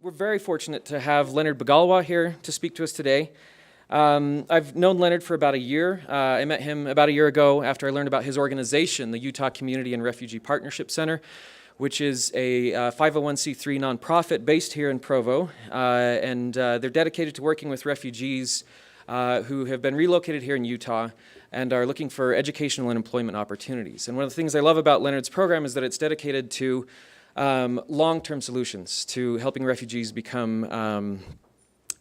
We're very fortunate to have Leonard Bagalwa here to speak to us today. I've known Leonard for about a year. I met him about a year ago after I learned about his organization, the Utah Community and Refugee Partnership Center, which is a 501c3 nonprofit based here in Provo, and they're dedicated to working with refugees who have been relocated here in Utah and are looking for educational and employment opportunities. And one of the things I love about Leonard's program is that it's dedicated to long-term solutions to helping refugees become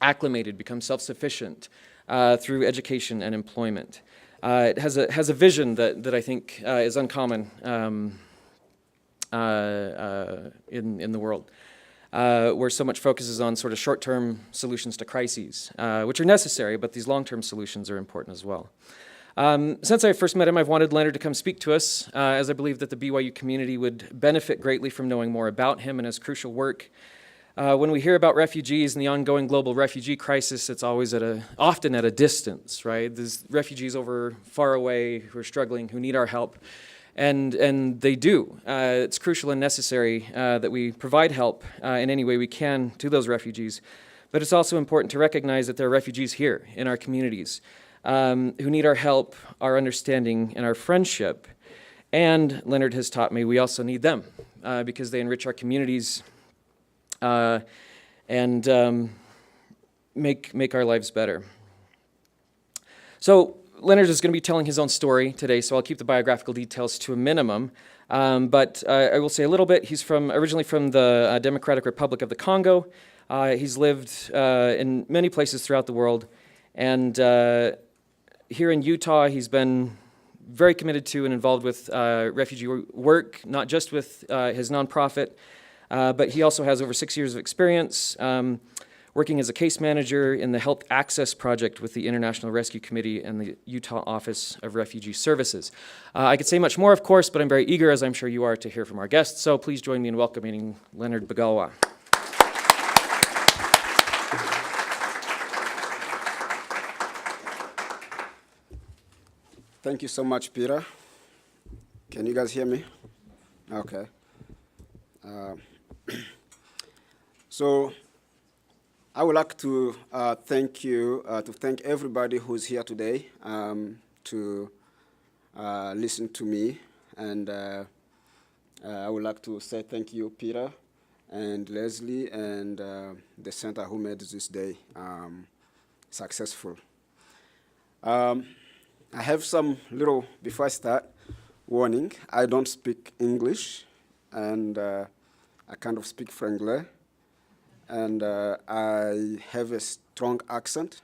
acclimated, become self-sufficient through education and employment. It has a vision that I think is uncommon in the world, where so much focuses on sort of short-term solutions to crises, which are necessary, but these long-term solutions are important as well. Since I first met him, I've wanted Leonard to come speak to us, as I believe that the BYU community would benefit greatly from knowing more about him and his crucial work. When we hear about refugees and the ongoing global refugee crisis, it's always often at a distance, right? There's refugees far away who are struggling, who need our help, and they do. It's crucial and necessary that we provide help in any way we can to those refugees, but it's also important to recognize that there are refugees here in our communities who need our help, our understanding, and our friendship. And Leonard has taught me we also need them because they enrich our communities and make our lives better. So Leonard is going to be telling his own story today, so I'll keep the biographical details to a minimum. But I will say a little bit. He's originally from the Democratic Republic of the Congo. He's lived in many places throughout the world, and here in Utah, he's been very committed to and involved with refugee work, not just with his nonprofit, but he also has over 6 years of experience working as a case manager in the Health Access Project with the International Rescue Committee and the Utah Office of Refugee Services. I could say much more, of course, but I'm very eager, as I'm sure you are, to hear from our guests. So please join me in welcoming Leonard Bagalwa. Thank you so much, Peter. Can you guys hear me? Okay. So I would like to thank everybody who's here today to listen to me, and I would like to say thank you, Peter and Leslie and the center who made this day successful. I have some little, before I start, warning. I don't speak English, and I kind of speak Franglais, and I have a strong accent.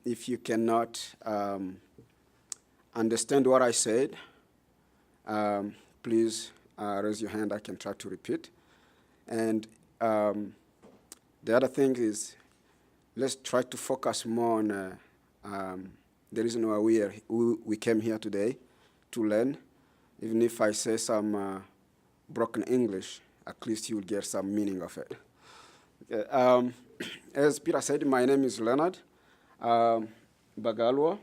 If you cannot understand what I said, please raise your hand. I can try to repeat. And the other thing is, let's try to focus more on the reason why we came here today, to learn. Even if I say some broken English, at least you will get some meaning of it. Okay. As Peter said, my name is Leonard Bagalwa,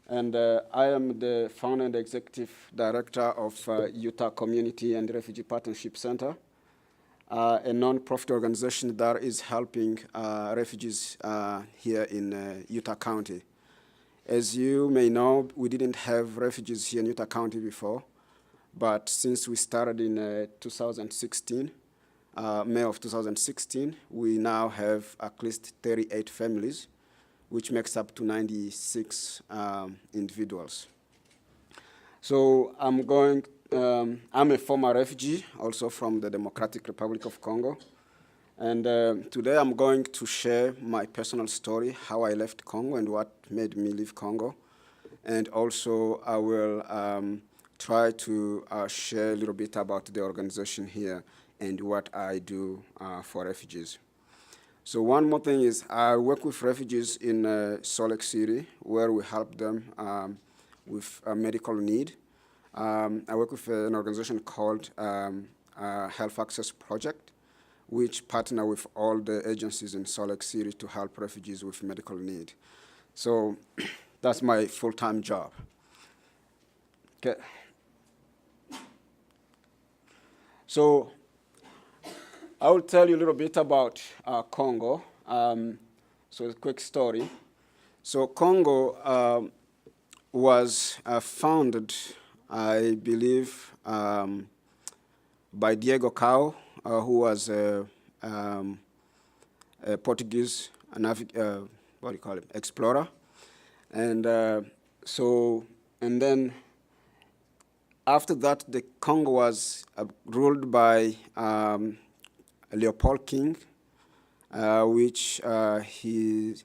and I am the founder and executive director of Utah Community and Refugee Partnership Center, a non-profit organization that is helping refugees here in Utah County. As you may know, we didn't have refugees here in Utah County before, but since we started in 2016, May of 2016, we now have at least 38 families, which makes up to 96 individuals. So I'm a former refugee, also from the Democratic Republic of Congo. And today I'm going to share my personal story, how I left Congo and what made me leave Congo. And also I will try to share a little bit about the organization here and what I do for refugees. So one more thing is I work with refugees in Salt Lake City, where we help them with a medical need. I work with an organization called Health Access Project, which partner with all the agencies in Salt Lake City to help refugees with medical need. So that's my full-time job. Okay. So I will tell you a little bit about Congo. So a quick story. So Congo was founded, I believe, by Diego Cao, who was a Portuguese explorer. And and then after that, the Congo was ruled by Leopold King, which he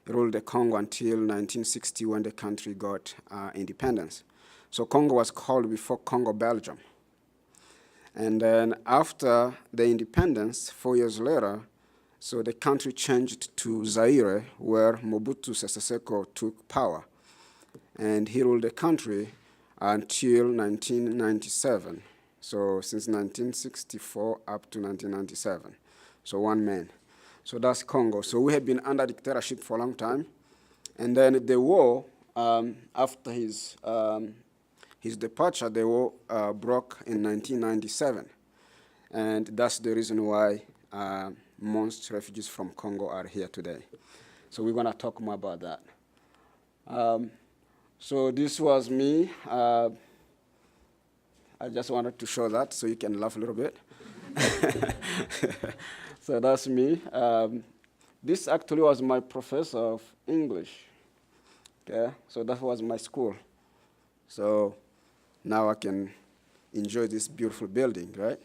ruled the Congo until 1960 when the country got independence. So Congo was called before Congo Belgium. And then after the independence, 4 years later, so the country changed to Zaire, where Mobutu Sese Seko took power. And he ruled the country until 1997. So since 1964 up to 1997. So one man. So that's Congo. So we have been under dictatorship for a long time. And then the war, after his departure, the war broke in 1997. And that's the reason why most refugees from Congo are here today. So we're going to talk more about that. So this was me. I just wanted to show that so you can laugh a little bit. So that's me. This actually was my professor of English. Okay, so that was my school. So now I can enjoy this beautiful building, right?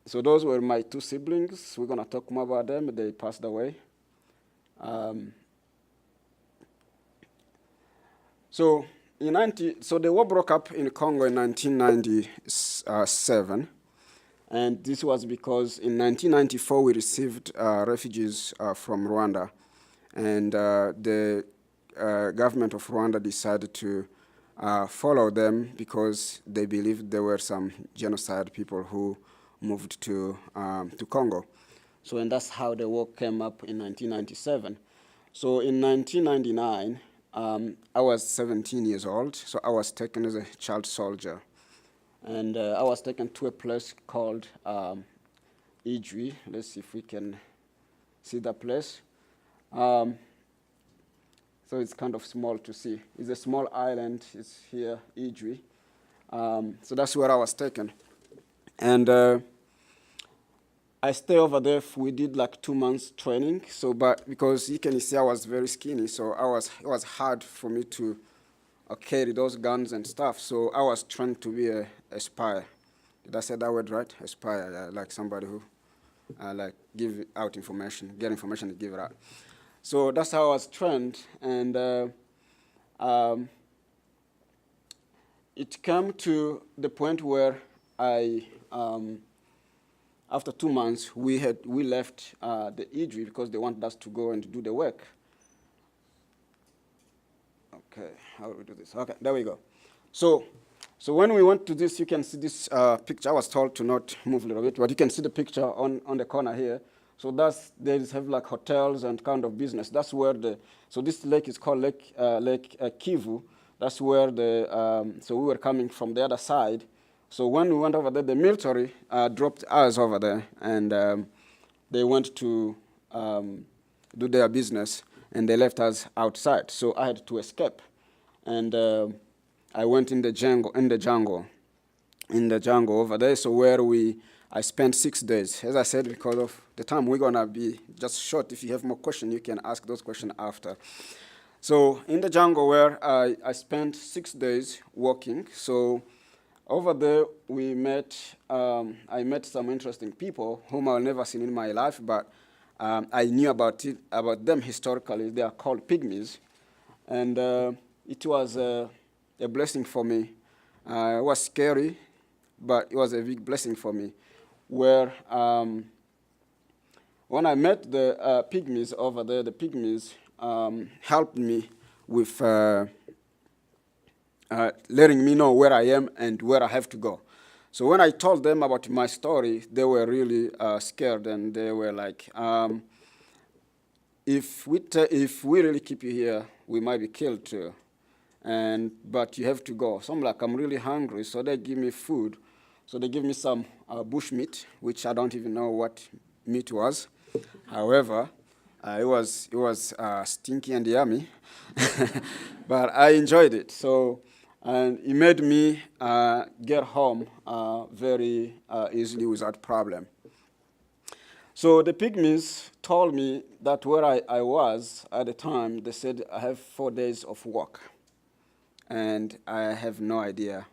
So those were my two siblings. We're going to talk more about them. They passed away. So the war broke up in Congo in 1997, and this was because in 1994 we received refugees from Rwanda, and the government of Rwanda decided to follow them because they believed there were some genocide people who moved to Congo. So and that's how the war came up in 1997. So in 1999. I was 17 years old, so I was taken as a child soldier. And I was taken to a place called Ijwi. Let's see if we can see that place. So it's kind of small to see. It's a small island. It's here, Ijwi. So that's where I was taken. And I stayed over there. We did like 2 months training. So, but because you can see I was very skinny, so it was hard for me to carry those guns and stuff. So I was trained to be a spy. Did I say that word right? A spy, like somebody who like give out information, get information and give it out. So that's how I was trained, and it came to the point where after 2 months, we left the Ijwi because they wanted us to go and do the work. Okay, how do we do this? Okay, there we go. So when we went to this, you can see this picture. I was told to not move a little bit, but you can see the picture on the corner here. So they have like hotels and kind of business. That's where so this lake is called Lake Kivu. That's where so we were coming from the other side. So when we went over there, the military dropped us over there, and they went to do their business, and they left us outside. So I had to escape, and I went in the jungle over there. So where I spent 6 days. As I said, because of the time, we're gonna be just short. If you have more questions, you can ask those questions after. So in the jungle where I spent 6 days walking. So over there, I met some interesting people whom I've never seen in my life, but I knew about them historically. They are called pygmies, and it was a blessing for me. It was scary, but it was a big blessing for me. Where when I met the pygmies over there, the pygmies helped me with letting me know where I am and where I have to go. So when I told them about my story, they were really scared, and they were like, if we really keep you here, we might be killed too. But you have to go. So I'm like, I'm really hungry, so they give me food. So they give me some bush meat, which I don't even know what meat was. However, it was stinky and yummy, but I enjoyed it. So, and it made me get home very easily without problem. So the pygmies told me that where I was at the time, they said I have 4 days of work. And I have no idea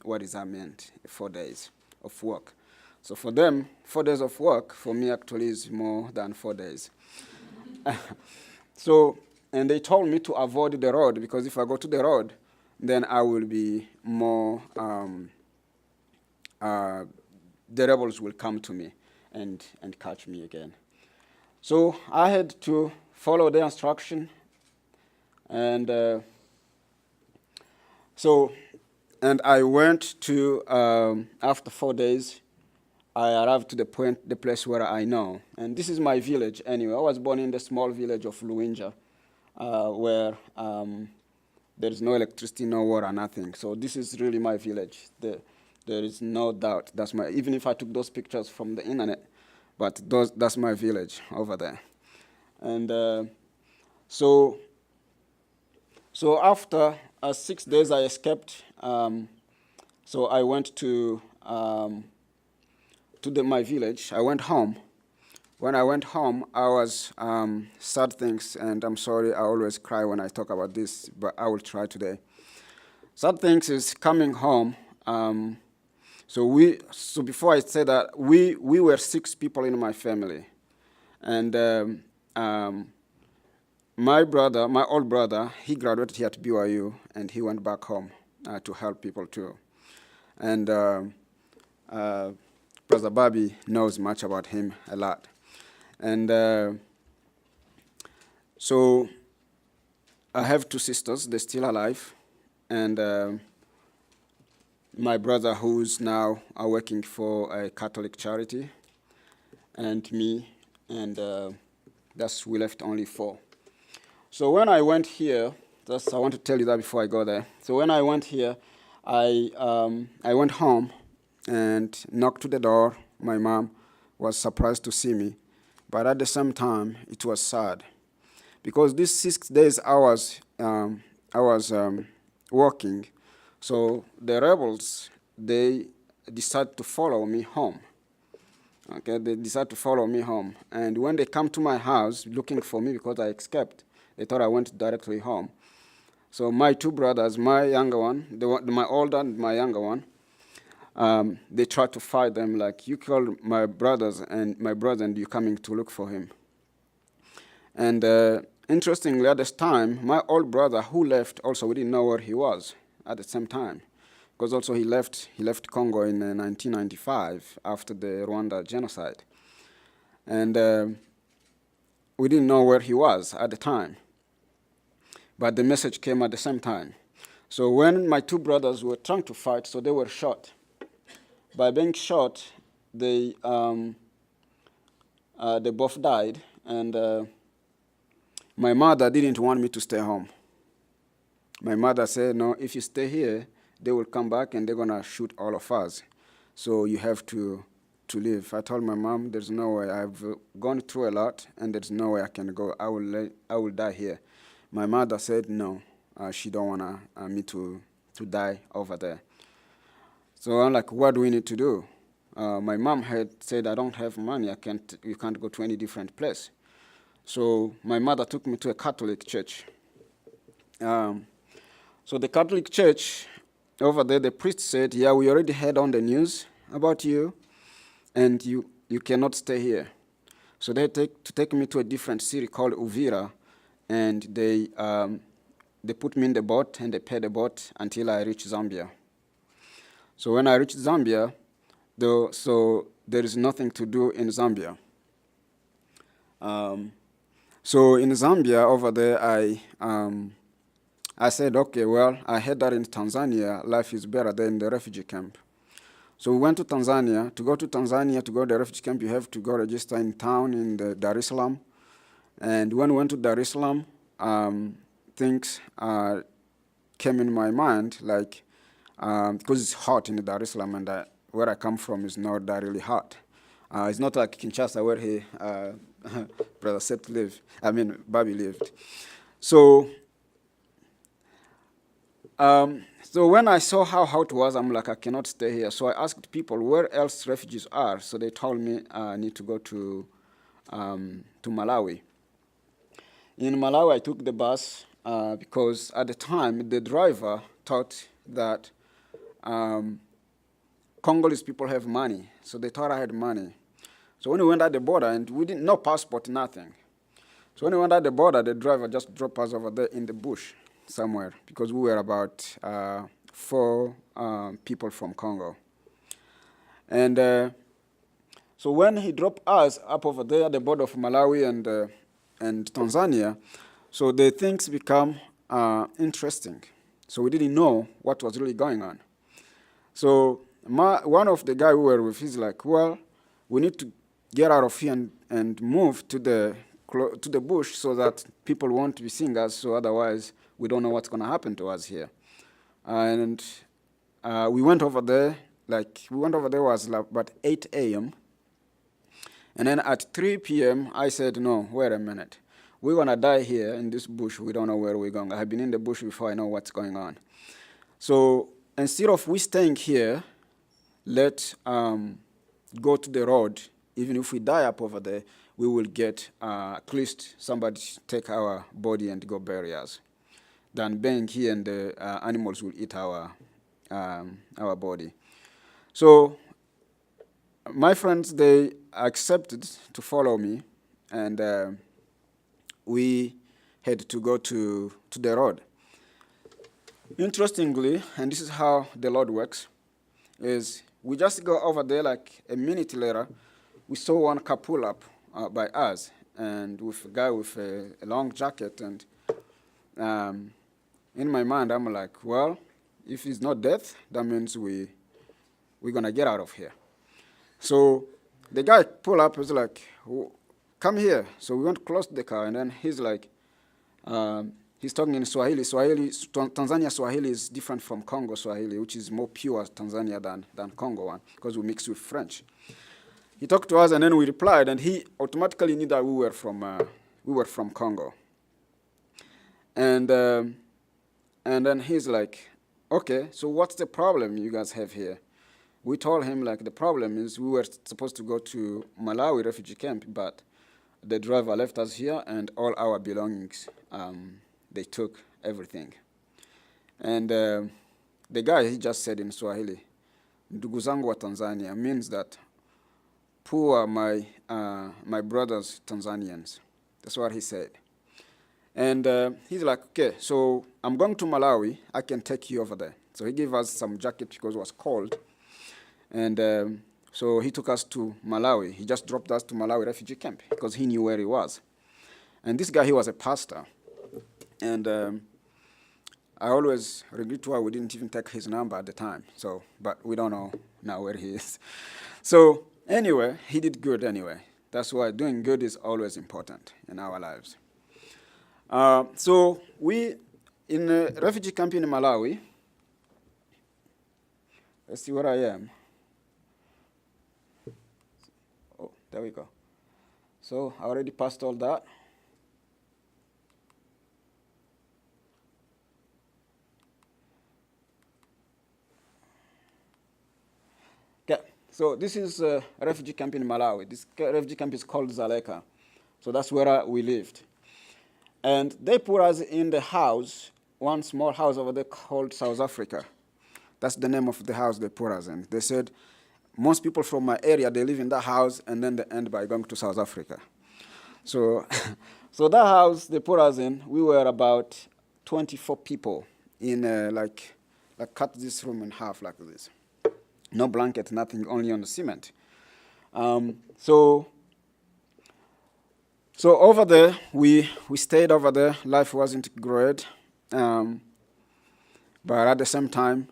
what is that meant, 4 days of work. So for them, 4 days of work, for me actually is more than 4 days. So, and they told me to avoid the road, because if I go to the road, then I will be more, the rebels will come to me and catch me again. So I had to follow their instruction, and and I went to, after 4 days, I arrived to the place where I know. And this is my village anyway. I was born in the small village of Luinja, where there is no electricity, no water, nothing. So this is really my village. There is no doubt. That's my, even if I took those pictures from the internet, but that's my village over there. And so after 6 days, I escaped. So I went to my village. I went home. When I went home, I was sad things, and I'm sorry, I always cry when I talk about this, but I will try today. Sad things is coming home. So before I say that, we were 6 people in my family, and my old brother, he graduated here at BYU, and he went back home to help people too. And Brother Bobby knows much about him, a lot. And so I have 2 sisters, they're still alive, and my brother who's now working for a Catholic charity, and me, and we left only 4. So when I went here, I want to tell you that before I go there. So when I went here, I went home and knocked to the door. My mom was surprised to see me, but at the same time, it was sad, because these 6 days I was working. So the rebels, they decided to follow me home. Okay, they decided to follow me home, and when they come to my house looking for me because I escaped, they thought I went directly home. So my 2 brothers, my younger one, my older and my younger one, they tried to fight them, like, you killed my brothers and my brother, and you're coming to look for him. And interestingly, at this time, my old brother who left also, we didn't know where he was at the same time, because also he left Congo in 1995 after the Rwanda genocide. And we didn't know where he was at the time, but the message came at the same time. So when my 2 brothers were trying to fight, so they were shot. By being shot, they both died, and my mother didn't want me to stay home. My mother said, no, if you stay here, they will come back and they're gonna shoot all of us. So you have to leave. I told my mom, there's no way. I've gone through a lot, and there's no way I can go. I will die here. My mother said no. She don't want me to die over there. So I'm like, what do we need to do? My mom had said, I don't have money. You can't go to any different place. So my mother took me to a Catholic church. So the Catholic church over there, the priest said, yeah, we already heard on the news about you, and you cannot stay here. So they take me to a different city called Uvira, and they put me in the boat, and they paid the boat until I reached Zambia. So when I reached Zambia, so there is nothing to do in Zambia. So in Zambia over there, I said, okay, well, I heard that in Tanzania, life is better than in the refugee camp. So we went to Tanzania. To go to Tanzania, to go to the refugee camp, you have to go register in town in the Dar es Salaam. And when we went to Dar es Salaam, things came in my mind, like, because it's hot in Dar es Salaam, and where I come from is not that really hot. It's not like Kinshasa where he, Brother Seth lived, Bobby lived. So, so when I saw how hot it was, I'm like, I cannot stay here. So I asked people where else refugees are. So they told me I need to go to Malawi. In Malawi, I took the bus because at the time, the driver thought that Congolese people have money. So they thought I had money. So when we went at the border, and we didn't, no passport, nothing. So when we went at the border, the driver just dropped us over there in the bush somewhere because we were about 4 people from Congo. And so when he dropped us up over there at the border of Malawi and Tanzania, so the things become interesting. So we didn't know what was really going on. So one of the guys we were with, he's like, well, we need to get out of here and move to the bush so that people won't be seeing us, so otherwise we don't know what's going to happen to us here. And we went over there, was like about 8 a.m. And then at 3 p.m., I said, no, wait a minute. We're going to die here in this bush. We don't know where we're going. I have been in the bush before. I know what's going on. So instead of we staying here, let's go to the road. Even if we die up over there, we will get at least somebody take our body and go bury us. Than being here and the animals will eat our body. So my friends, they accepted to follow me, and we had to go to the road. Interestingly, and this is how the Lord works, is we just go over there like a minute later, we saw one car pull up by us, and with a guy with a long jacket, and in my mind, I'm like, well, if it's not death, that means we're going to get out of here. So the guy pulled up, was like, come here. So we went close to the car, and then he's like, he's talking in Swahili. Tanzania Swahili is different from Congo Swahili, which is more pure Tanzania than Congo one, because we mix with French. He talked to us, and then we replied, and he automatically knew that we were from Congo. And then he's like, okay, so what's the problem you guys have here? We told him, like, the problem is we were supposed to go to Malawi refugee camp, but the driver left us here, and all our belongings, they took everything. And the guy, he just said in Swahili, ndugu zangu wa Tanzania, means that poor my brothers Tanzanians. That's what he said. And he's like, okay, so I'm going to Malawi. I can take you over there. So he gave us some jacket because it was cold. And so he took us to Malawi. He just dropped us to Malawi refugee camp because he knew where he was. And this guy, he was a pastor. And I always regret why we didn't even take his number at the time. So, but we don't know now where he is. So anyway, he did good anyway. That's why doing good is always important in our lives. So we, in a refugee camp in Malawi, let's see where I am. Oh, there we go. So I already passed all that. Okay, so this is a refugee camp in Malawi. This refugee camp is called Zaleka. So that's where we lived. And they put us in the house, one small house over there called South Africa. That's the name of the house they put us in. They said, most people from my area, they live in that house, and then they end by going to South Africa. So, so that house they put us in, we were about 24 people in like cut this room in half like this. No blanket, nothing, only on the cement. So over there, we stayed over there. Life wasn't great. But at the same time,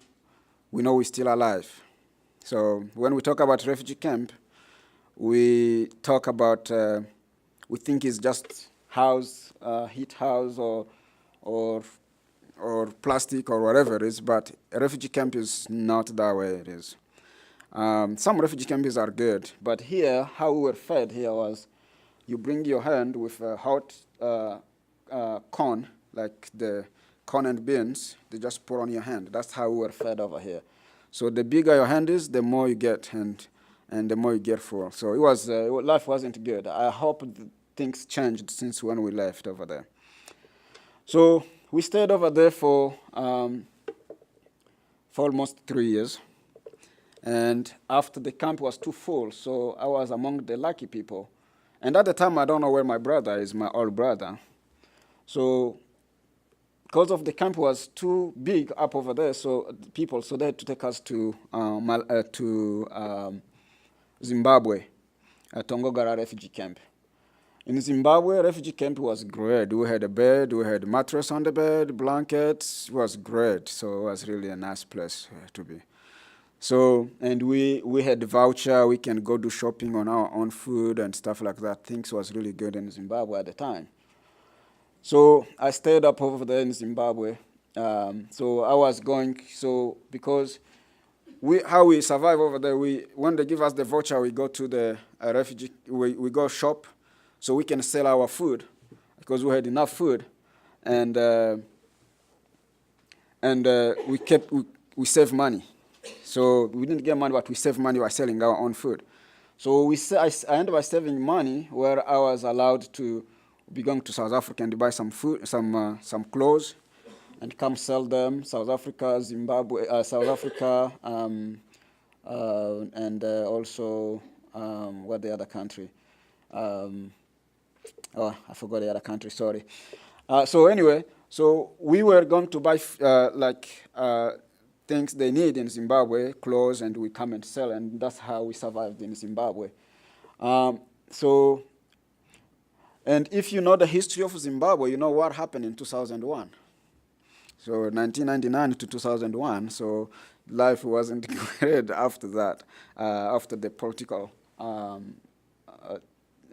we know we're still alive. So when we talk about refugee camp, we talk about, we think it's just house, heat house or plastic or whatever it is, but a refugee camp is not that way it is. Some refugee camps are good, but here, how we were fed here was, you bring your hand with a hot corn, like the corn and beans, they just pour on your hand. That's how we were fed over here. So the bigger your hand is, the more you get, and the more you get full. So it was, life wasn't good. I hope things changed since when we left over there. So we stayed over there for almost 3 years. And after the camp was too full, so I was among the lucky people. And at the time, I don't know where my brother is, my old brother. So because of the camp was too big up over there, so they had to take us to Zimbabwe, Tongogara refugee camp. In Zimbabwe, refugee camp was great. We had a bed, we had a mattress on the bed, blankets. It was great. So it was really a nice place to be. So, and we had a voucher. We can go do shopping on our own food and stuff like that. Things was really good in Zimbabwe at the time. So I stayed up over there in Zimbabwe. So I was going, so because how we survive over there, when they give us the voucher, we go to the refugee, we go shop so we can sell our food because we had enough food. And we save money. So we didn't get money, but we saved money by selling our own food. So I ended up saving money where I was allowed to be going to South Africa and buy some food, some clothes, and come sell them. South Africa, Zimbabwe, South Africa, and also what the other country? I forgot the other country. Sorry. So anyway, so we were going to buy things they need in Zimbabwe, clothes, and we come and sell, and that's how we survived in Zimbabwe. And if you know the history of Zimbabwe, you know what happened in 2001. So 1999 to 2001, so life wasn't great after that, after the political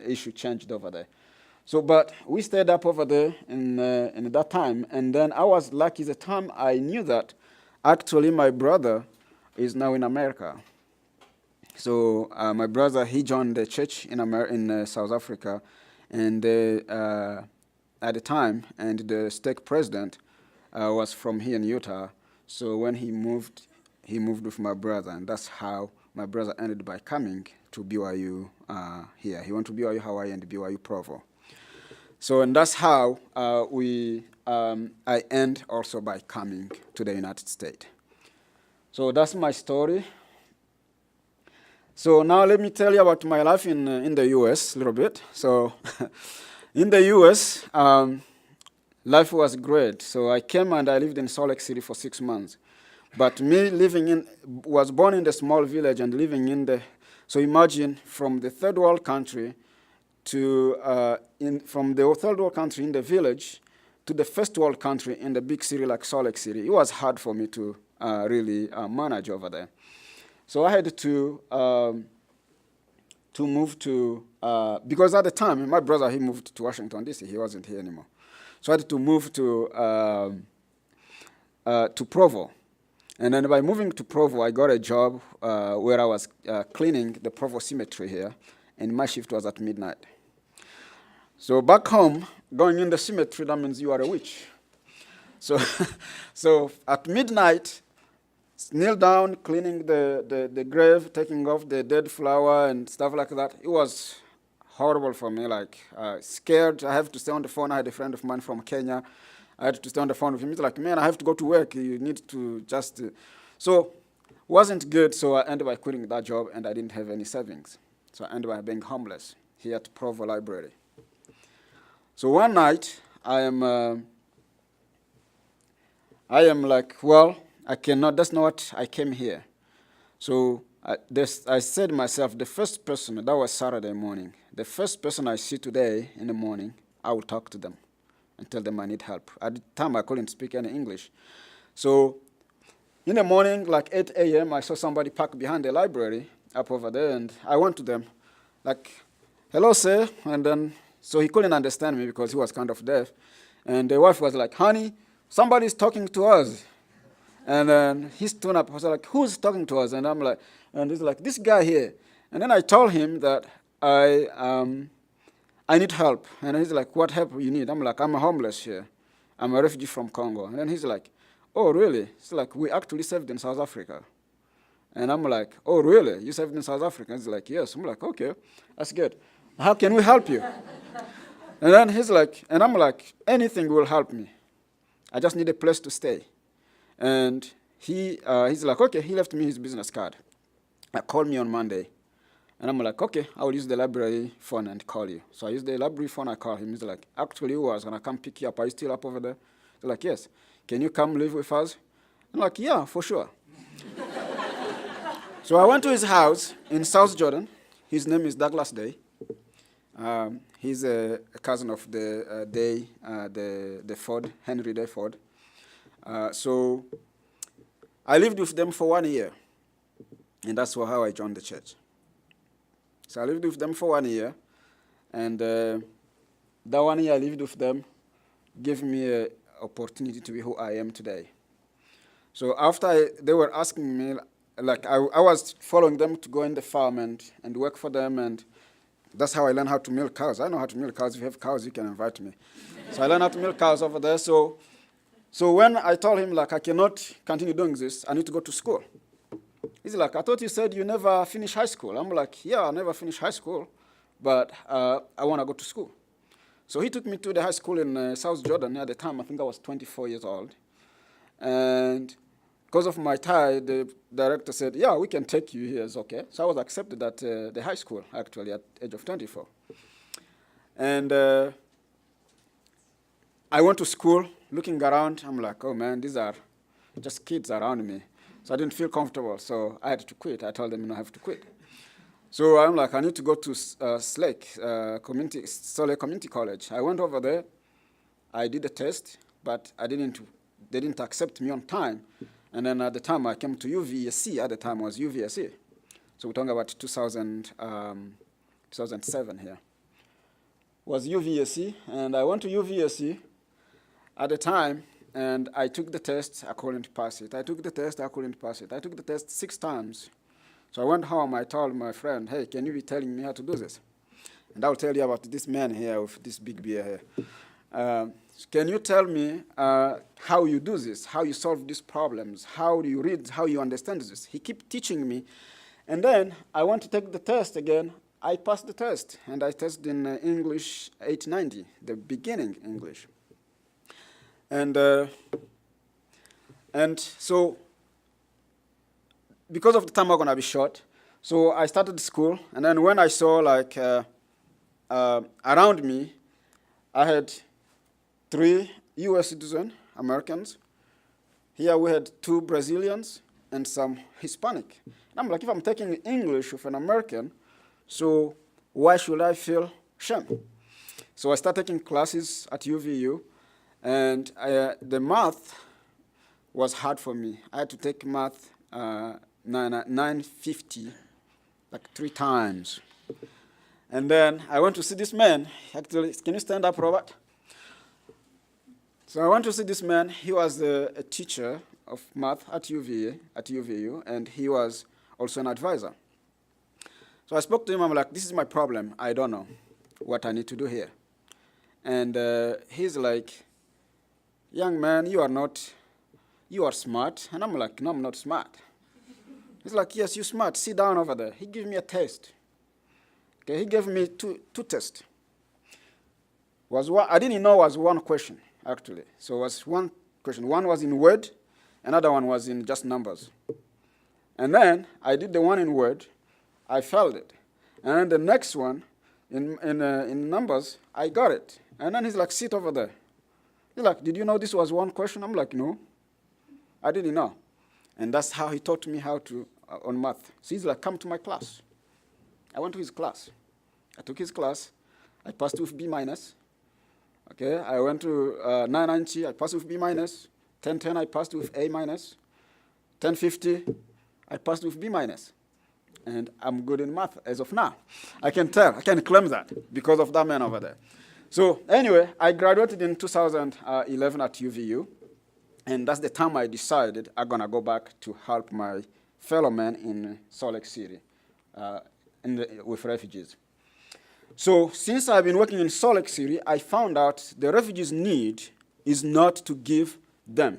issue changed over there. So, but we stayed up over there in that time, and then I was lucky the time I knew that actually my brother is now in America. So my brother, he joined the church in South Africa, and at the time, and the stake president was from here in Utah. So when he moved with my brother, and that's how my brother ended by coming to BYU here. He went to BYU Hawaii and BYU Provo. So, and that's how I end also by coming to the United States. So that's my story. So now let me tell you about my life in the U.S. a little bit. So in the U.S., life was great. So I came and I lived in Salt Lake City for 6 months. But me was born in the small village and living in so imagine from the third world country from the third world country in the village to the first world country in the big city like Salt Lake City. It was hard for me to really manage over there. So I had to move to, because at the time, my brother, he moved to Washington, D.C. He wasn't here anymore. So I had to move to Provo. And then by moving to Provo, I got a job where I was cleaning the Provo cemetery here, and my shift was at midnight. So back home, going in the cemetery, that means you are a witch. So, so at midnight, kneel down, cleaning the grave, taking off the dead flower and stuff like that. It was horrible for me, like scared. I have to stay on the phone. I had a friend of mine from Kenya. I had to stay on the phone with him. He's like, man, I have to go to work. You need to just... So it wasn't good, so I ended up quitting that job, and I didn't have any savings. So I ended up being homeless here at Provo Library. So one night, I am like, well, I cannot, that's not what I came here. So I said to myself, the first person, that was Saturday morning, the first person I see today in the morning, I will talk to them and tell them I need help. At the time, I couldn't speak any English. So in the morning, like 8 a.m., I saw somebody park behind the library up over there, and I went to them, like, hello, sir, and then, so he couldn't understand me because he was kind of deaf, and the wife was like, honey, somebody's talking to us. And then he stood up. I was like, who's talking to us? And I'm like, and he's like, this guy here. And then I told him that I need help. And he's like, what help you need? I'm like, I'm homeless here. I'm a refugee from Congo. And then he's like, oh, really? It's like, we actually served in South Africa. And I'm like, oh, really? You served in South Africa? He's like, yes. I'm like, okay, that's good. How can we help you? And then he's like, and I'm like, anything will help me. I just need a place to stay. And he's like, okay, he left me his business card. Called me on Monday. And I'm like, okay, I will use the library phone and call you. So I used the library phone, I called him. He's like, actually, I was going to come pick you up. Are you still up over there? He's like, yes. Can you come live with us? I'm like, yeah, for sure. So I went to his house in South Jordan. His name is Douglas Day. He's a cousin of the Day, the Ford, Henry Day Ford. So I lived with them for 1 year. And that's how I joined the church. So I lived with them for 1 year. And that 1 year I lived with them gave me an opportunity to be who I am today. So after they were asking me, like I was following them to go in the farm and work for them, and that's how I learned how to milk cows. I know how to milk cows. If you have cows, you can invite me. So I learned how to milk cows over there. So when I told him, like, I cannot continue doing this, I need to go to school. He's like, I thought you said you never finished high school. I'm like, yeah, I never finished high school, but I want to go to school. So he took me to the high school in South Jordan. At the time, I think I was 24 years old. And because of my tie, the director said, yeah, we can take you here. It's okay. So I was accepted at the high school, actually, at the age of 24. And I went to school, looking around. I'm like, oh, man, these are just kids around me. So I didn't feel comfortable, so I had to quit. I told them, I have to quit. So I'm like, I need to go to SLAC, Community College. I went over there. I did a test, but they didn't accept me on time. And then at the time, I came to UVSC. At the time, it was UVSC. So we're talking about 2007 here. It was UVSC, and I went to UVSC at the time, and I took the test. I couldn't pass it. I took the test. I couldn't pass it. I took the test 6 times. So I went home. I told my friend, hey, can you be telling me how to do this? And I'll tell you about this man here with this big beard here. Can you tell me how you do this, how you solve these problems, how do you read, how you understand this? He kept teaching me. And then I went to take the test again. I passed the test, and I tested in English 890, the beginning English. And so because of the time I'm going to be short, so I started school. And then when I saw, like, around me, I had 3 U.S. citizen Americans. Here we had 2 Brazilians and some Hispanic. And I'm like, if I'm taking English with an American, so why should I feel shame? So I started taking classes at UVU, and the math was hard for me. I had to take math 950, like 3 times. And then I went to see this man. Actually, can you stand up, Robert? So I went to see this man. He was a teacher of math at UVU, and he was also an advisor. So I spoke to him. I'm like, this is my problem. I don't know what I need to do here. And he's like, young man, you are smart. And I'm like, no, I'm not smart. He's like, yes, you're smart. Sit down over there. He gave me a test. Okay, he gave me two tests. I didn't know it was one question, actually. So it was one question. One was in Word, another one was in just numbers. And then I did the one in Word. I failed it. And then the next one, in numbers, I got it. And then he's like, sit over there. He's like, did you know this was one question? I'm like, no, I didn't know. And that's how he taught me how to, on math. So he's like, come to my class. I went to his class. I took his class. I passed with B-. Okay, I went to 990. I passed with B-. 1010, I passed with A-. 1050, I passed with B-. And I'm good in math as of now. I can claim that because of that man over there. So anyway, I graduated in 2011 at UVU. And that's the time I decided I'm going to go back to help my fellow men in Salt Lake City with refugees. So since I've been working in Salt Lake City, I found out the refugees' need is not to give them.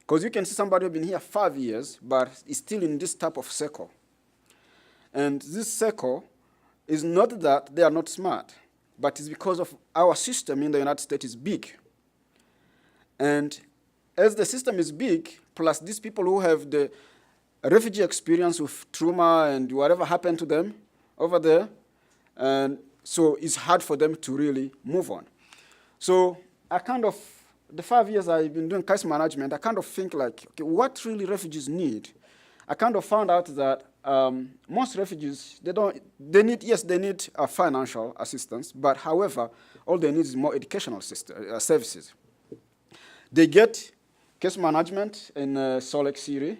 Because you can see somebody who's been here 5 years, but is still in this type of circle. And this circle is not that they are not smart, but it's because of our system in the United States is big. And as the system is big, plus these people who have the refugee experience with trauma and whatever happened to them over there, and so it's hard for them to really move on. So I kind of, the 5 years I've been doing crisis management, I kind of think like, okay, what really refugees need? I kind of found out that most refugees, they need financial assistance, but however, all they need is more educational services. They get case management in Salt Lake City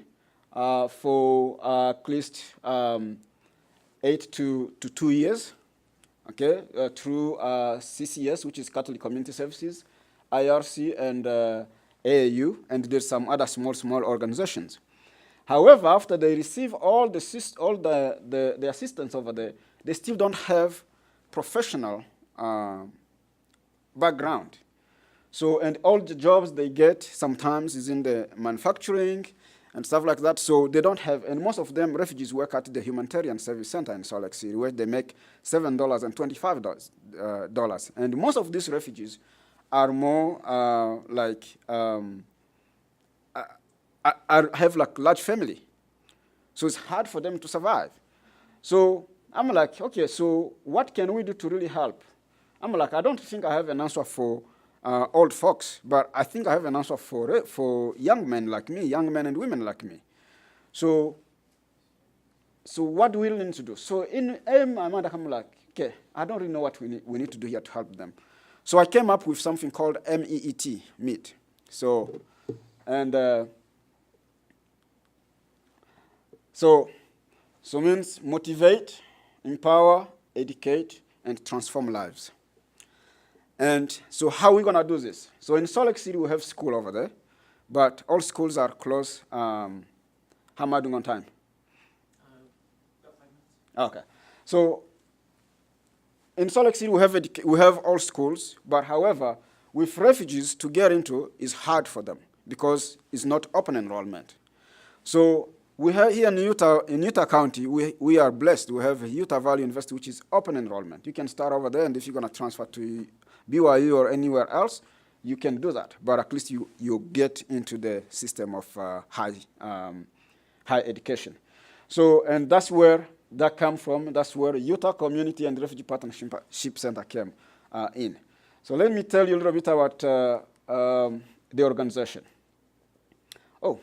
for at least 8 to 2 years, okay, through CCS, which is Catholic Community Services, IRC, and AAU, and there's some other small organizations. However, after they receive all the assistance over there, they still don't have professional background. So, and all the jobs they get sometimes is in the manufacturing and stuff like that. So they don't have, and most of them refugees work at the Humanitarian Service Center in Salt Lake City, where they make $7 and $25. And most of these refugees are more have like large family. So it's hard for them to survive. So I'm like, okay, so what can we do to really help? I'm like, I don't think I have an answer for old folks, but I think I have an answer for young men like me, young men and women like me. So what do we need to do? So in my mind, I'm like, okay, I don't really know what we need to do here to help them. So I came up with something called MEET, MEET. So, and so means motivate, empower, educate, and transform lives. And so how are we going to do this? So in Salt Lake City, we have school over there, but all schools are closed. How am I doing on time? About 5 minutes. Okay. So in Salt Lake City, we have all schools, but however, with refugees to get into is hard for them because it's not open enrollment. So we have here in Utah County, we are blessed. We have Utah Valley University, which is open enrollment. You can start over there, and if you're going to transfer to BYU or anywhere else, you can do that. But at least you get into the system of high education. So, and that's where that came from. That's where Utah Community and Refugee Partnership Center came in. So let me tell you a little bit about the organization. Oh,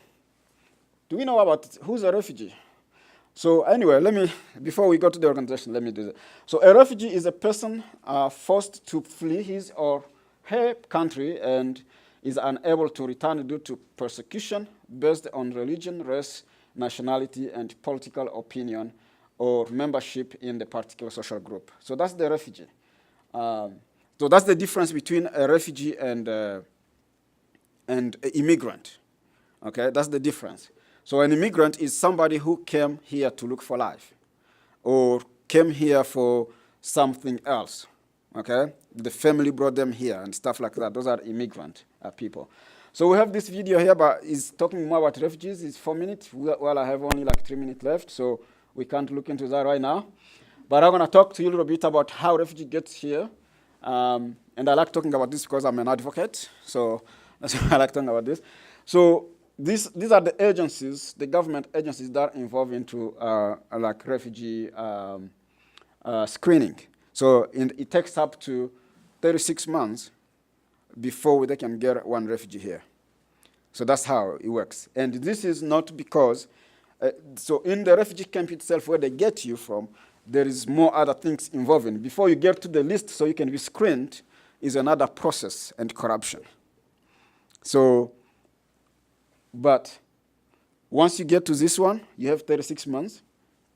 do we know about who's a refugee? So anyway, before we go to the organization, let me do that. So a refugee is a person forced to flee his or her country and is unable to return due to persecution based on religion, race, nationality, and political opinion or membership in the particular social group. So that's the refugee. So that's the difference between a refugee and an immigrant. Okay, that's the difference. So an immigrant is somebody who came here to look for life or came here for something else, okay? The family brought them here and stuff like that. Those are immigrant people. So we have this video here, but it's talking more about refugees. It's 4 minutes. Well, I have only like 3 minutes left, so we can't look into that right now. But I'm going to talk to you a little bit about how refugee gets here. And I like talking about this because I'm an advocate, so that's why I like talking about this. So these are the agencies, the government agencies that are involved into like refugee screening. So it takes up to 36 months before they can get one refugee here. So that's how it works. And this is not because, so in the refugee camp itself where they get you from, there is more other things involving. Before you get to the list so you can be screened is another process and corruption. So, but once you get to this one, you have 36 months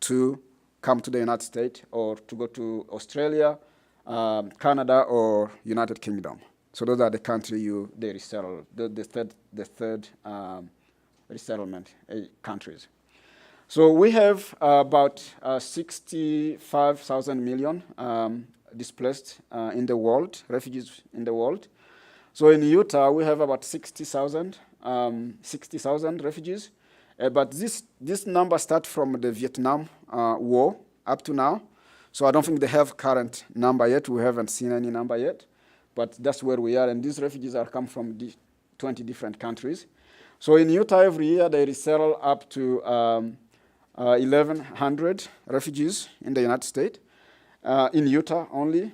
to come to the United States or to go to Australia, Canada, or United Kingdom. So those are the country they resettle, the third resettlement countries. So we have about 65,000 million displaced in the world, refugees in the world. So in Utah, we have about 60,000 refugees. But this number starts from the Vietnam War up to now. So I don't think they have current number yet. We haven't seen any number yet. But that's where we are. And these refugees are come from 20 different countries. So in Utah, every year, they resettle up to 1,100 refugees in the United States, in Utah only.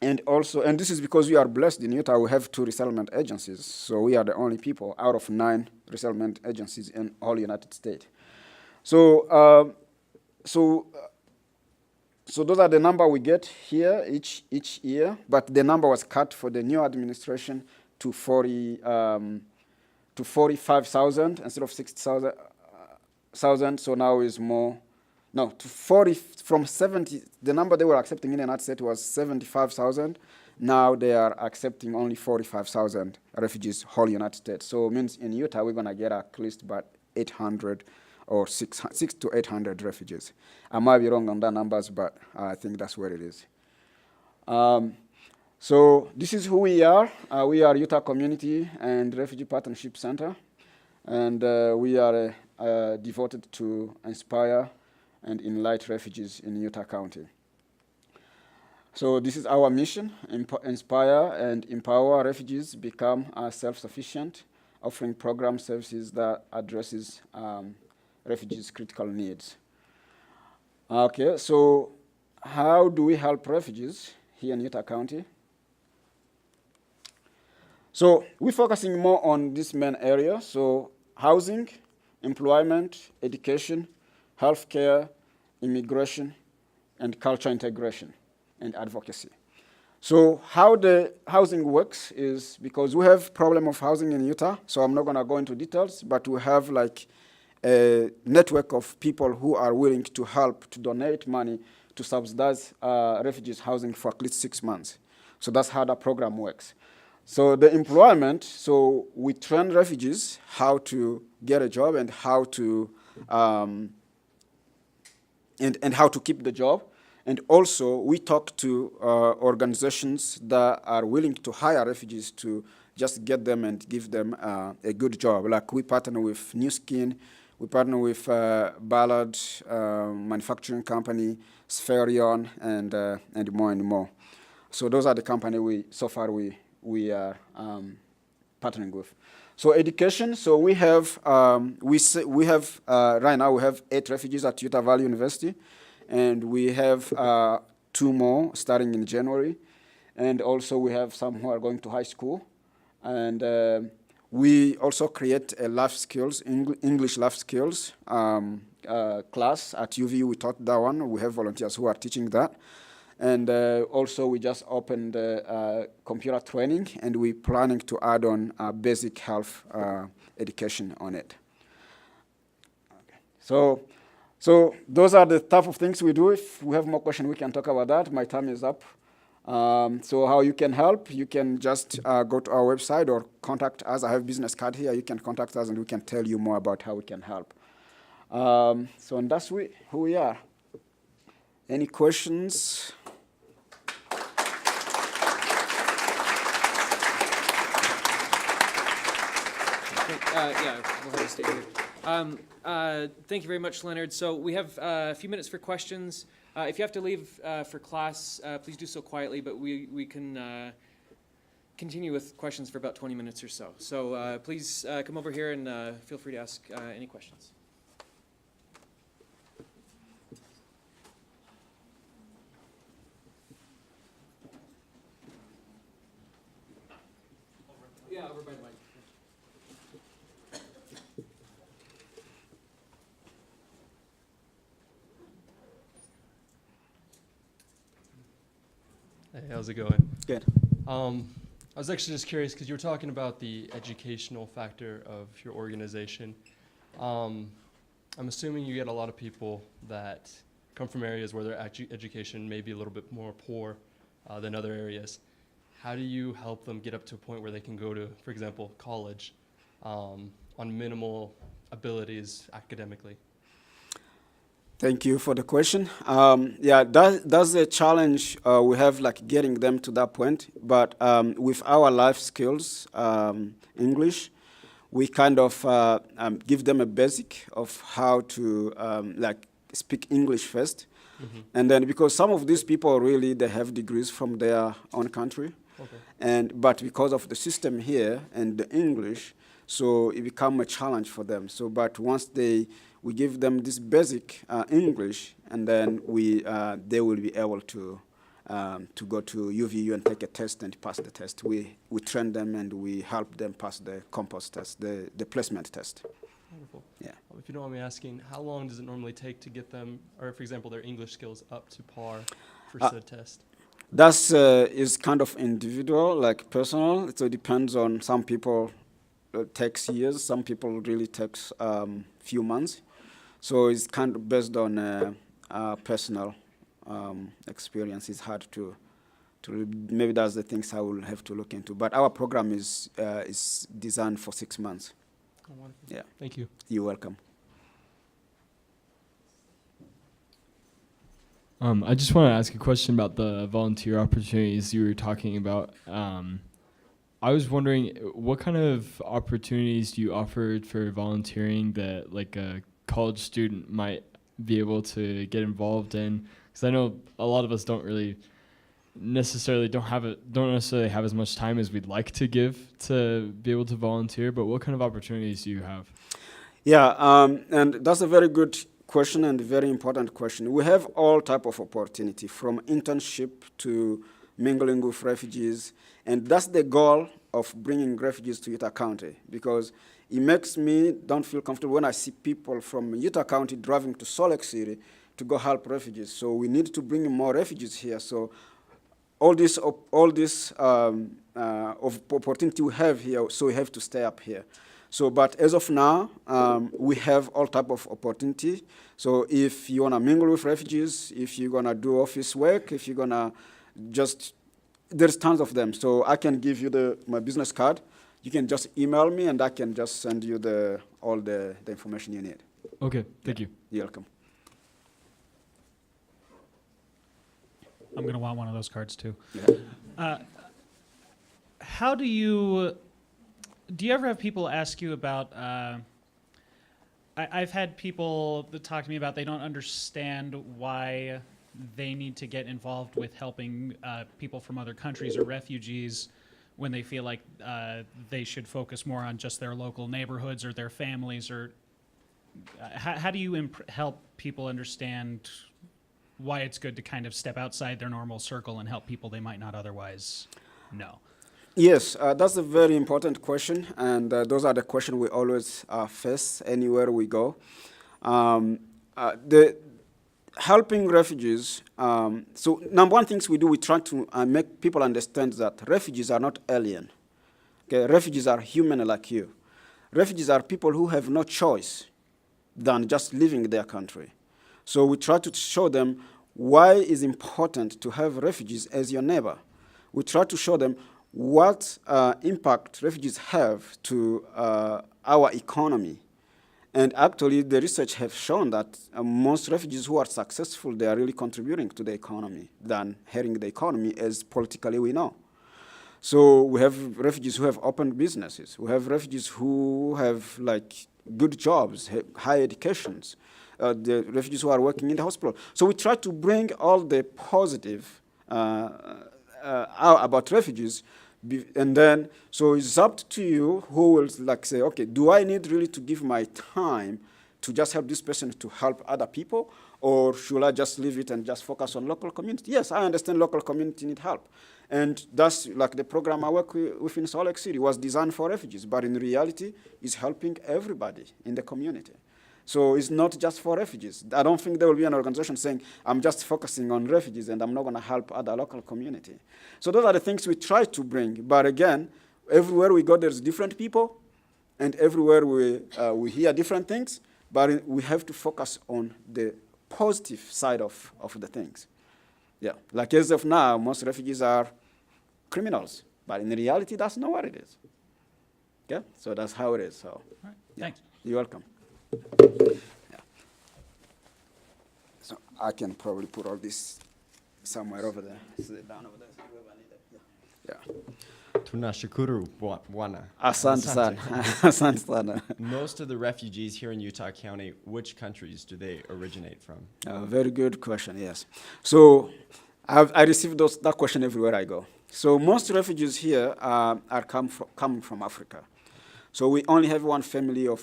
And this is because we are blessed in Utah, we have 2 resettlement agencies. So we are the only people out of 9 resettlement agencies in all United States. So those are the number we get here each year, but the number was cut for the new administration to 45,000 instead of 60,000. So now is more, no, to 40 from 70. The number they were accepting in the United States was 75,000. Now they are accepting only 45,000 refugees whole United States. So it means in Utah we're gonna get at least about 800 or 600 to 800 refugees. I might be wrong on the numbers, but I think that's where it is. So this is who we are. We are Utah Community and Refugee Partnership Center, and we are devoted to inspire and enlighten refugees in Utah County. So this is our mission: inspire and empower refugees become self-sufficient, offering program services that addresses refugees' critical needs. Okay, so how do we help refugees here in Utah County? So we're focusing more on this main area, so housing, employment, education, healthcare, immigration, and culture integration and advocacy. So how the housing works is because we have problem of housing in Utah, so I'm not gonna go into details, but we have like a network of people who are willing to help to donate money to subsidize refugees housing for at least 6 months. So that's how the program works. So the employment, so we train refugees how to get a job and how to and how to keep the job. And also we talk to organizations that are willing to hire refugees to just get them and give them a good job. Like we partner with New Skin, we partner with Ballard Manufacturing Company, Spherion, and more. So those are the company we are partnering with. So education. So we have right now we have 8 refugees at Utah Valley University, and we have 2 more starting in January, and also we have some who are going to high school, and we also create a life skills English life skills class at UVU. We taught that one. We have volunteers who are teaching that. And also we just opened computer training, and we're planning to add on basic health education on it. Okay. So those are the type of things we do. If we have more questions, we can talk about that. My time is up. So how you can help, you can just go to our website or contact us. I have business card here. You can contact us and we can tell you more about how we can help. So and that's who we are. Any questions? Yeah, we'll have to stay here. Thank you very much, Leonard. So we have a few minutes for questions. If you have to leave for class, please do so quietly, but we can continue with questions for about 20 minutes or so. So please come over here and feel free to ask any questions. Yeah, over by the mic. Hey, how's it going? Good. I was actually just curious because you were talking about the educational factor of your organization. I'm assuming you get a lot of people that come from areas where their education may be a little bit more poor than other areas. how do you help them get up to a point where they can go to, for example, college on minimal abilities academically? Thank you for the question. Yeah, that's a challenge we have, like getting them to that point. But with our life skills, English, we kind of give them a basic of how to like speak English first. Mm-hmm. And then because some of these people really, they have degrees from their own country. Okay. But because of the system here and the English, so it become a challenge for them. So, but once we give them this basic English, and then they will be able to go to UVU and take a test and pass the test. We train them and we help them pass the compost test, the placement test. Wonderful. Yeah. If you don't mind me asking, how long does it normally take to get them, or for example, their English skills up to par for said test? That's is kind of individual, like personal. So it depends on some people. Takes years. Some people really takes few months. So it's kind of based on personal experience. It's hard to maybe that's the things I will have to look into. But our program is designed for 6 months. Oh, wonderful. Yeah. Thank you. You're welcome. I just want to ask a question about the volunteer opportunities you were talking about. I was wondering, what kind of opportunities do you offer for volunteering that like a college student might be able to get involved in? Because I know a lot of us don't necessarily have as much time as we'd like to give to be able to volunteer. But what kind of opportunities do you have? Yeah, and that's a very good question and a very important question. We have all type of opportunity, from internship to mingling with refugees, and that's the goal of bringing refugees to Utah County, because it makes me don't feel comfortable when I see people from Utah County driving to Salt Lake City to go help refugees. So we need to bring more refugees here. So all this of opportunity we have here, so we have to stay up here. So, but as of now, we have all type of opportunity. So if you wanna mingle with refugees, if you're gonna do office work, if you're gonna there's tons of them. So I can give you my business card. You can just email me and I can just send you all the information you need. Okay, thank you. You're welcome. I'm going to want one of those cards too. Yeah. How do you ever have people ask you about, I've had people that talk to me about they don't understand why they need to get involved with helping people from other countries or refugees when they feel like they should focus more on just their local neighborhoods or their families, or how do you help people understand why it's good to kind of step outside their normal circle and help people they might not otherwise know? Yes, that's a very important question, and those are the questions we always face anywhere we go. Helping refugees, so number one things we do, we try to make people understand that refugees are not alien. Okay, refugees are human like you. Refugees are people who have no choice than just leaving their country. So we try to show them why it's important to have refugees as your neighbor. We try to show them what impact refugees have to our economy. And actually, the research have shown that most refugees who are successful, they are really contributing to the economy than hurting the economy, as politically we know. So we have refugees who have opened businesses. We have refugees who have like good jobs, high educations. The refugees who are working in the hospital. So we try to bring all the positive about refugees, and then, so it's up to you who will like say, okay, do I need really to give my time to just help this person to help other people, or should I just leave it and just focus on local community? Yes, I understand local community need help. And that's like the program I work with in Salt Lake City was designed for refugees, but in reality, it's helping everybody in the community. So it's not just for refugees. I don't think there will be an organization saying, I'm just focusing on refugees and I'm not going to help other local community. So those are the things we try to bring. But again, everywhere we go, there's different people, and everywhere we hear different things, but we have to focus on the positive side of the things. Yeah, like as of now, most refugees are criminals. But in reality, that's not what it is. Okay? So that's how it is. So, All right, thanks. you're welcome. Yeah. So I can probably put all this somewhere over there. Sit down over there. Whoever need it. Yeah. Tunashukuru Bwana. Asante sana. Asante sana. Most of the refugees here in Utah County, which countries do they originate from? Very good question, yes. So I receive that question everywhere I go. So most refugees here are coming from Africa. So we only have one family of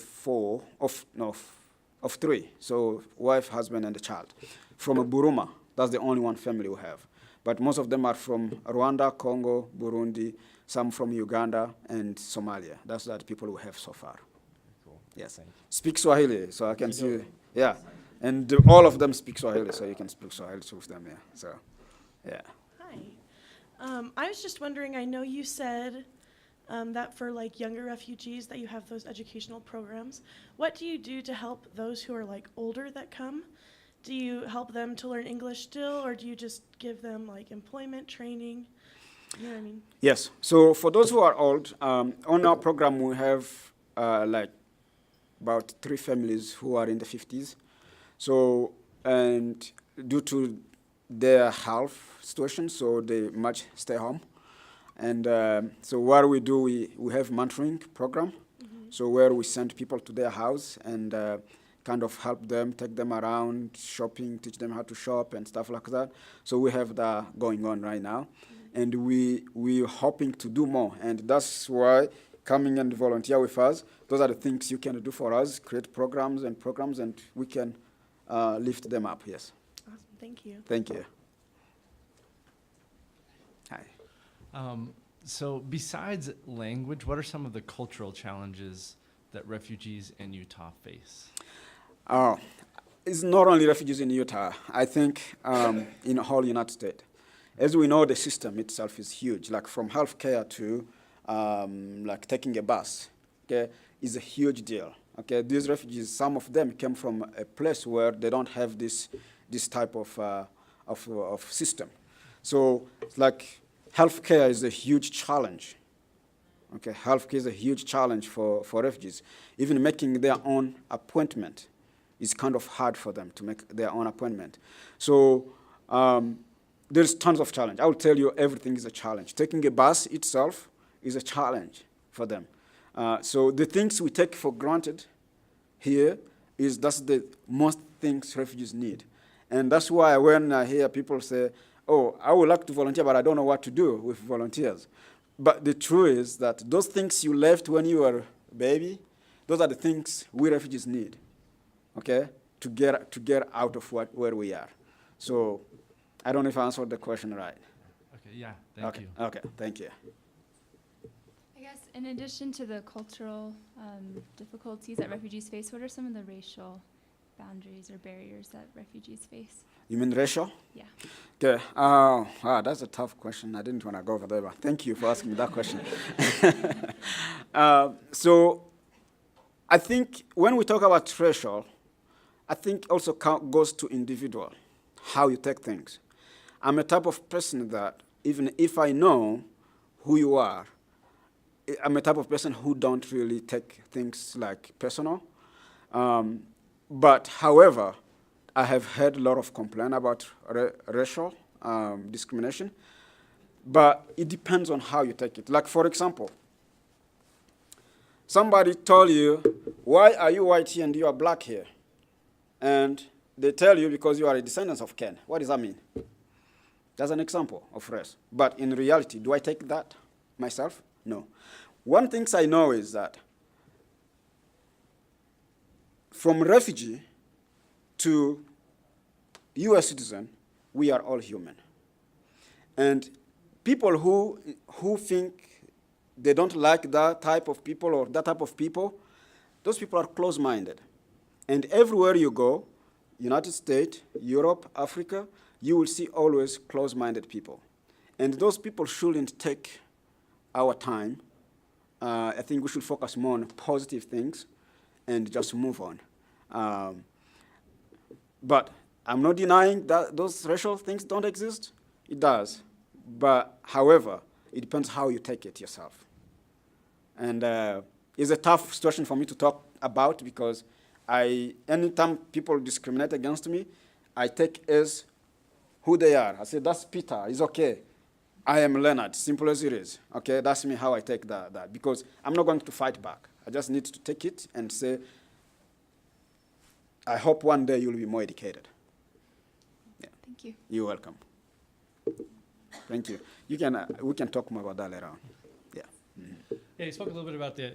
three. So wife, husband, and a child. From Buruma, that's the only one family we have. But most of them are from Rwanda, Congo, Burundi, some from Uganda, and Somalia. That's the people we have so far. Cool. Yes. Thank you. Speak Swahili, so I can see. Yeah. And all of them speak Swahili, so you can speak Swahili with them, yeah. So, yeah. Hi. I was just wondering, I know you said that for like younger refugees that you have those educational programs. What do you do to help those who are like older that come? Do you help them to learn English still, or do you just give them like employment training? You know what I mean? Yes. So for those who are old, on our program we have like about 3 families who are in the 50s. So, and due to their health situation, so they much stay home. And so what we do, we have mentoring program. Mm-hmm. So where we send people to their house and kind of help them, take them around shopping, teach them how to shop and stuff like that. So we have that going on right now. Mm-hmm. And we're hoping to do more. And that's why coming and volunteer with us, those are the things you can do for us, create programs, and we can lift them up, yes. Awesome, thank you. Thank you. Hi. So besides language, what are some of the cultural challenges that refugees in Utah face? It's not only refugees in Utah. I think in the whole United States. As we know, the system itself is huge. Like from healthcare to like taking a bus, okay, is a huge deal. Okay, these refugees, some of them came from a place where they don't have this type of system. So it's like healthcare is a huge challenge. Okay, healthcare is a huge challenge for refugees. Even making their own appointment is kind of hard for them to make their own appointment. So there's tons of challenge. I will tell you, everything is a challenge. Taking a bus itself is a challenge for them. So the things we take for granted here that's the most things refugees need. And that's why when I hear people say, oh, I would like to volunteer, but I don't know what to do with volunteers. But the truth is that those things you left when you were a baby, those are the things we refugees need, okay, to get out of where we are. So I don't know if I answered the question right. Okay, yeah, thank you. Okay, thank you. I guess in addition to the cultural difficulties that refugees face, what are some of the racial boundaries or barriers that refugees face? You mean racial? Yeah. Okay. That's a tough question. I didn't want to go over there, but thank you for asking me that question. So I think when we talk about racial, I think also goes to individual, how you take things. I'm a type of person that even if I know who you are, I'm a type of person who don't really take things like personal. But however, I have heard a lot of complaint about racial discrimination, but it depends on how you take it. Like, for example, somebody told you, why are you white here and you are black here? And they tell you because you are a descendant of Ken. What does that mean? That's an example of race. But in reality, do I take that myself? No. One thing I know is that from refugee to U.S. citizen, we are all human. And people who think they don't like that type of people or that type of people, those people are close-minded. And everywhere you go, United States, Europe, Africa, you will see always close-minded people. And those people shouldn't take our time. I think we should focus more on positive things and just move on. But I'm not denying that those racial things don't exist. It does. But however, It depends how you take it yourself. And it's a tough situation for me to talk about because anytime people discriminate against me, I take as who they are. I say, that's Peter, it's okay. I am Leonard, simple as it is. Okay, that's me how I take that because I'm not going to fight back. I just need to take it and say, I hope one day you'll be more educated. Yeah. Thank you. You're welcome. Thank you. We can talk more about that later on. Yeah. Mm-hmm. Yeah, you spoke a little bit about the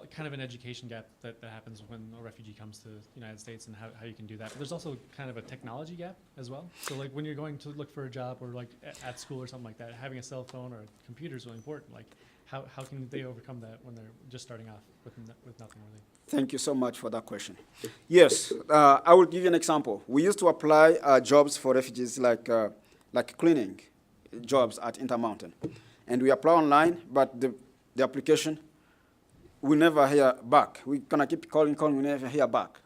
kind of an education gap that happens when a refugee comes to the United States and how you can do that. But there's also kind of a technology gap as well. So like when you're going to look for a job or like at school or something like that, having a cell phone or a computer is really important. Like how can they overcome that when they're just starting off with nothing really? Thank you so much for that question. Yes, I will give you an example. We used to apply jobs for refugees like cleaning jobs at Intermountain. And we apply online, but the application, we never hear back. We're going to keep calling, we never hear back.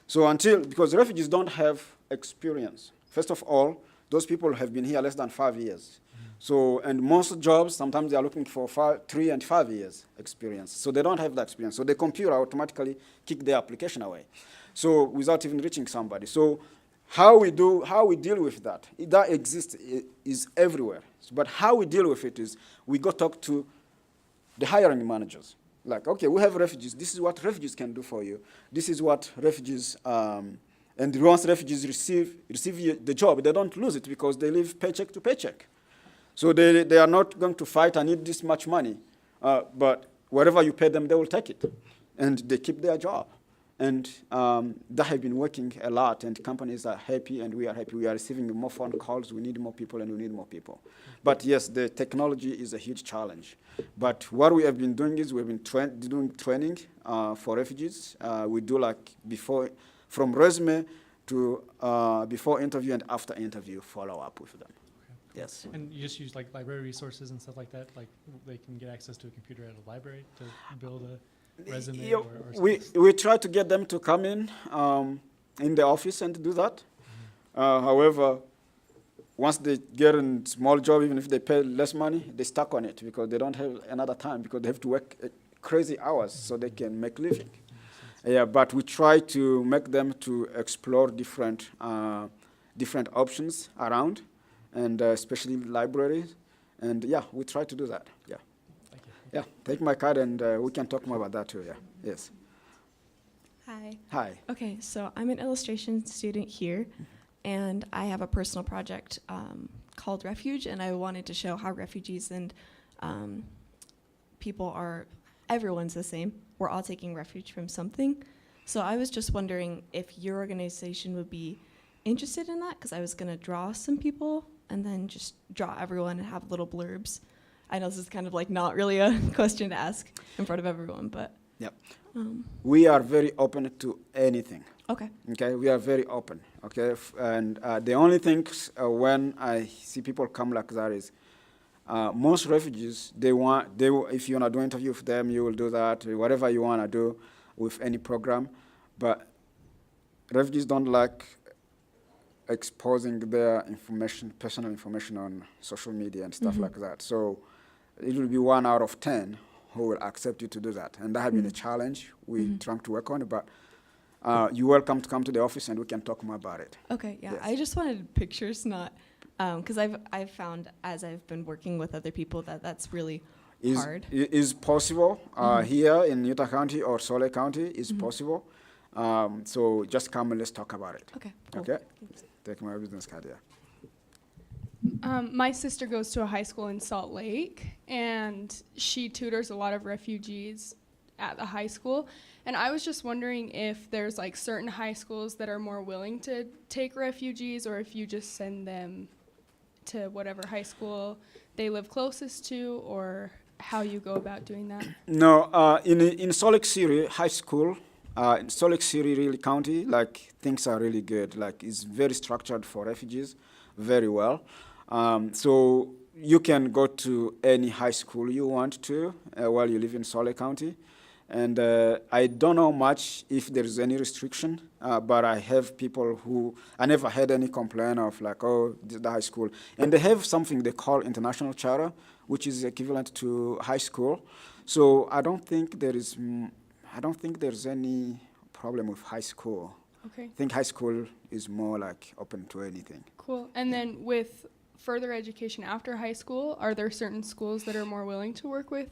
So because refugees don't have experience. First of all, those people have been here less than 5 years. So, and most jobs, sometimes they are looking for 3 and 5 years experience. So they don't have that experience. So the computer automatically kick their application away. So without even reaching somebody. So how we deal with that, that exists, is everywhere. But how we deal with it is we go talk to the hiring managers. Like, okay, we have refugees. This is what refugees can do for you. This is what refugees, and once refugees receive the job, they don't lose it because they live paycheck to paycheck. So they are not going to fight, I need this much money. But whatever you pay them, they will take it. And they keep their job. And that has been working a lot, and companies are happy, and we are happy. We are receiving more phone calls. We need more people, and we need more people. But yes, the technology is a huge challenge. But what we have been doing is we've been doing training for refugees. We do like from resume to before interview and after interview follow-up with them. Okay. Yes. And you just use like library resources and stuff like that? Like they can get access to a computer at a library to build a resume or we try to get them to come in the office and do that. Mm-hmm. However, once they get a small job, even if they pay less money, they stuck on it because they don't have another time because they have to work crazy hours so they can make living. Yeah, but we try to make them to explore different options around, and especially libraries. And yeah, we try to do that. Yeah. Yeah, take my card and we can talk more about that too, yeah. Yes. Hi. Hi. Okay, so I'm an illustration student here, and I have a personal project called Refuge, and I wanted to show how refugees and everyone's the same. We're all taking refuge from something. So I was just wondering if your organization would be interested in that, because I was going to draw some people and then just draw everyone and have little blurbs. I know this is kind of like not really a question to ask in front of everyone, but. Yep. We are very open to anything. Okay. Okay, we are very open. Okay, and the only thing when I see people come like that is most refugees, if you want to do an interview with them, you will do that, whatever you want to do with any program. But refugees don't like exposing their personal information on social media and stuff like that. So it will be 1 out of 10 who will accept you to do that. And that has been a challenge we're trying to work on it, but you're welcome to come to the office and we can talk more about it. Okay, yeah. Yes. I just wanted pictures, not, because I've found as I've been working with other people that's really hard. It is possible here in Utah County or Salt County, is possible. So just come and let's talk about it. Okay. Cool. Okay? Take my business card, yeah. My sister goes to a high school in Salt Lake, and she tutors a lot of refugees at the high school. And I was just wondering if there's like certain high schools that are more willing to take refugees, or if you just send them to whatever high school they live closest to, or how you go about doing that. No, in Salt Lake City High School, in Salt Lake City really county, like things are really good. Like it's very structured for refugees, very well. So you can go to any high school you want to while you live in Salt Lake County. And I don't know much if there is any restriction, but I have people who, I never had any complaint of like, oh, this is the high school. And they have something they call international charter, which is equivalent to high school. So I don't think there is, I don't think there's any problem with high school. Okay. I think high school is more like open to anything. Cool. And then with further education after high school, are there certain schools that are more willing to work with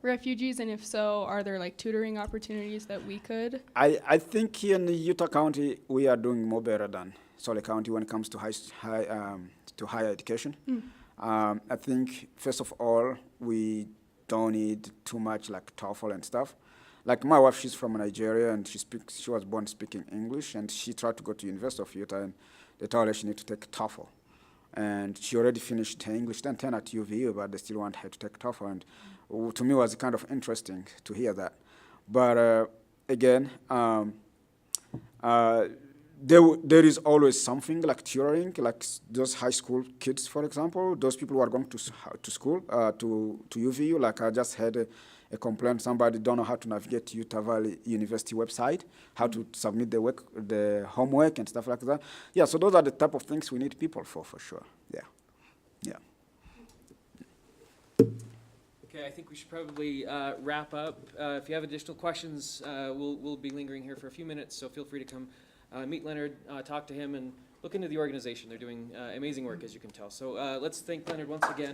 refugees? And if so, are there like tutoring opportunities that we could? I think here in Utah County, we are doing more better than Salt County when it comes to higher education. I think, first of all, we don't need too much like TOEFL and stuff. Like my wife, she's from Nigeria, and she was born speaking English, and she tried to go to University of Utah, and they told her she need to take TOEFL. And she already finished her English 10 at UVU, but they still want her to take TOEFL. And to me, it was kind of interesting to hear that. But again, there is always something like tutoring, like those high school kids, for example, those people who are going to school, to UVU. Like I just had a complaint, somebody don't know how to navigate Utah Valley University website, how to submit the homework and stuff like that. Yeah, so those are the type of things we need people for sure. Yeah, yeah. Okay, I think we should probably wrap up. If you have additional questions, we'll be lingering here for a few minutes, so feel free to come meet Leonard, talk to him, and look into the organization. They're doing amazing work, as you can tell. So let's thank Leonard once again.